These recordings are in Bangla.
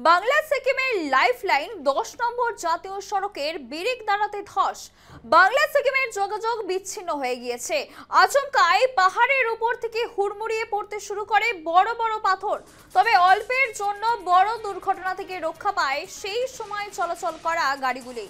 বাংলা সিকিমের লাইফলাইন 10 নম্বর জাতীয় সড়কের ব্রিক দাঁড়াতে ধস। বাংলা সিকিমের যোগাযোগ বিচ্ছিন্ন হয়ে গিয়েছে। আচমকাই পাহাড়ের উপর থেকে হুড়মুড়িয়ে পড়তে শুরু করে বড় বড় পাথর। তবে অল্পের জন্য বড় দুর্ঘটনা থেকে রক্ষা পায় সেই সময় চলাচল করা গাড়িগুলি।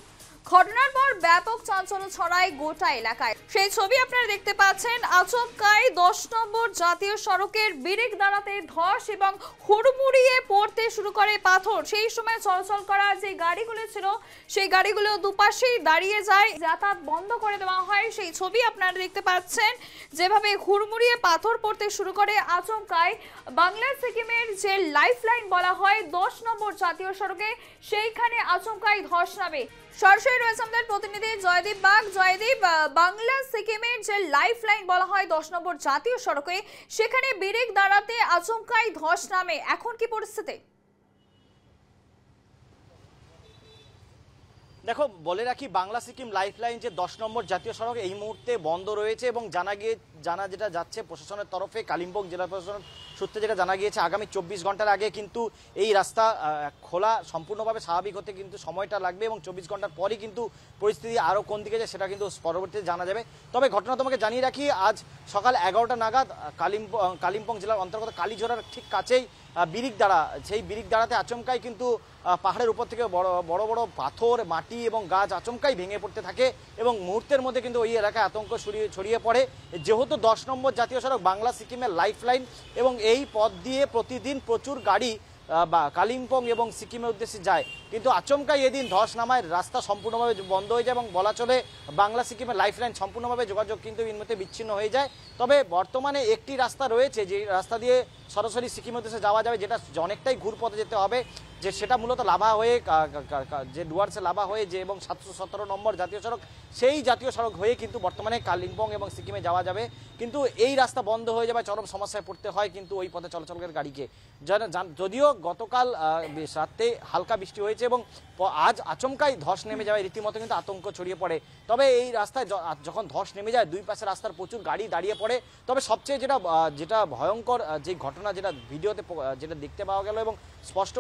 ঘটনার পর ব্যাপক চাঞ্চল্য ছড়ায় গোটা এলাকায়। সেই ছবি আপনারা দেখতে পাচ্ছেন। আচমকাই 10 নম্বর জাতীয় সড়কের ব্রিক দাঁড়াতে ধস এবং হুড়মুড়িয়ে পড়তে শুরু করে পাথর। সেই সময় চলাচল করা যে গাড়িগুলো ছিল সেই গাড়িগুলো দুপাশেই দাঁড়িয়ে যায়, যাতায়াত বন্ধ করে দেওয়া হয়। সেই ছবি আপনারা দেখতে পাচ্ছেন, যেভাবে হুড়মুড়িয়ে পাথর পড়তে শুরু করে আচমকাই বাংলা সিকিমের যে লাইফলাইন বলা হয় 10 নম্বর জাতীয় সড়কে, সেইখানে আচমকাই ধস নামে। সরাসরি রয়েছে আমাদের প্রতিনিধি জয়দীপ বাগ। জয়দীপ, বাংলা সিকিমের যে লাইফলাইন বলা হয় 10 নম্বর জাতীয় সড়কে, সেখানে ব্রিক দাঁড়াতে আচমকাই ধস নামে, এখন কি পরিস্থিতি? দেখো, বলে রাখি, বাংলা সিকিম লাইফলাইন যে 10 নম্বর জাতীয় সড়ক এই মুহূর্তে বন্ধ রয়েছে এবং জানা যেটা যাচ্ছে প্রশাসনের তরফে, কালিম্পং জেলা প্রশাসন সূত্রে যেটা জানা গিয়েছে, আগামী 24 ঘন্টার আগে কিন্তু এই রাস্তা খোলা সম্পূর্ণভাবে স্বাভাবিক হতে কিন্তু সময়টা লাগবে এবং 24 ঘন্টার পরই কিন্তু পরিস্থিতি আরও কোন দিকে যায় সেটা কিন্তু পরবর্তীতে জানা যাবে। তবে ঘটনা তোমাকে জানিয়ে রাখি, আজ সকাল 11টা নাগাদ কালিম্পং জেলার অন্তর্গত কালীঝোড়ার ঠিক কাছেই ব্রিক দাঁড়া, সেই ব্রিক দাঁড়াতে আচমকাই কিন্তু পাহাড়ের উপর থেকে বড় বড় পাথর, মাটি এবং গাছ আচমকাই ভেঙে পড়তে থাকে এবং মুহূর্তের মধ্যে কিন্তু ওই এলাকায় আতঙ্ক ছড়িয়ে পড়ে। যেহেতু 10 নম্বর জাতীয় সড়ক বাংলা সিকিমের লাইফলাইন এবং এই পথ দিয়ে প্রতিদিন প্রচুর গাড়ি বা কালিম্পং এবং সিকিমের উদ্দেশ্যে যায়, কিন্তু আচমকাই এদিন ধস নামায় রাস্তা সম্পূর্ণভাবে বন্ধ হয়ে যায় এবং বলা চলে বাংলা সিকিমের লাইফলাইন সম্পূর্ণভাবে যোগাযোগ কিন্তু এর মধ্যে বিচ্ছিন্ন হয়ে যায়। তবে বর্তমানে একটি রাস্তা রয়েছে যে রাস্তা দিয়ে সরাসরি সিকিমের উদ্দেশ্যে যাওয়া যাবে, যেটা অনেকটাই ঘুরপথে যেতে হবে, যে সেটা মূলত লাভা হয়ে যে ডুয়ার্সে লাভা হয়ে যে এবং 717 নম্বর জাতীয় সড়ক, সেই জাতীয় সড়ক হয়ে কিন্তু বর্তমানে কালিম্পং এবং সিকিমে যাওয়া যাবে। কিন্তু এই রাস্তা বন্ধ হয়ে যাবে, চরম সমস্যায় পড়তে হয় কিন্তু ওই পথে চলাচলের গাড়িকে। যদিও গতকাল রাতে হালকা বৃষ্টি হয়েছে এবং আজ আচমকাই ধস নেমে যাওয়ায় রীতিমতো কিন্তু আতঙ্ক ছড়িয়ে পড়ে। তবে এই রাস্তায় যখন ধস নেমে যায়, দুই পাশে রাস্তার প্রচুর গাড়ি দাঁড়িয়ে পড়ে। তবে সবচেয়ে যেটা ভয়ঙ্কর যে ঘটনা, যেটা ভিডিওতে যেটা দেখতে পাওয়া গেল এবং স্পষ্ট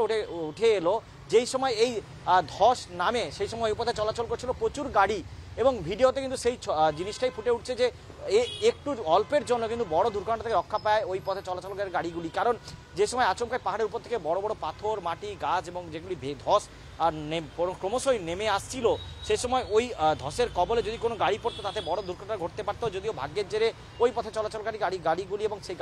উঠে এলো, যেই সময় এই ধস নামে সেই সময় ওই পথে চলাচল করছিল প্রচুর গাড়ি এবং ভিডিওতে কিন্তু সেই জিনিসটাই ফুটে উঠছে যে একটু অল্পের জন্য কিন্তু বড় দুর্ঘটনা থেকে রক্ষা পায় ওই পথে চলাচলকারী গাড়িগুলি। কারণ যে সময় আচমকায় পাহাড়ের উপর থেকে বড় বড় পাথর, মাটি, গাছ এবং যেগুলি ধস আর ক্রমশই নেমে আসছিল, সে সময় ওই ধসের কবলে যদি কোনো গাড়ি পড়তো তাতে বড় দুর্ঘটনা ঘটতে পারতো। যদিও ভাগ্যের জেরে ওই পথে চলাচলকারী গাড়িগুলি এবং সেই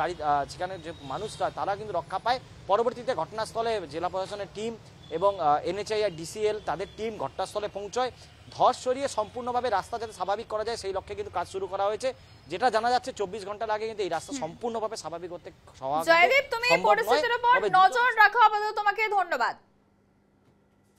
সেখানে যে মানুষরা তারা কিন্তু রক্ষা পায়। পরবর্তীতে ঘটনাস্থলে জেলা প্রশাসনের টিম এবং NHI আর DCL তাদের টিম ঘটনাস্থলে পৌঁছয়। ধস সরিয়ে সম্পূর্ণভাবে রাস্তা যাতে স্বাভাবিক করা যায় সেই লক্ষ্যে কিন্তু কাজ শুরু করা হয়েছে, যেটা জানা যাচ্ছে 24 ঘন্টার আগে কিন্তু এই রাস্তা সম্পূর্ণভাবে স্বাভাবিক হতে। জয়দীপ, তুমি এই পরিস্থিতির উপর নজর রাখো, আপাতত তোমাকে ধন্যবাদ।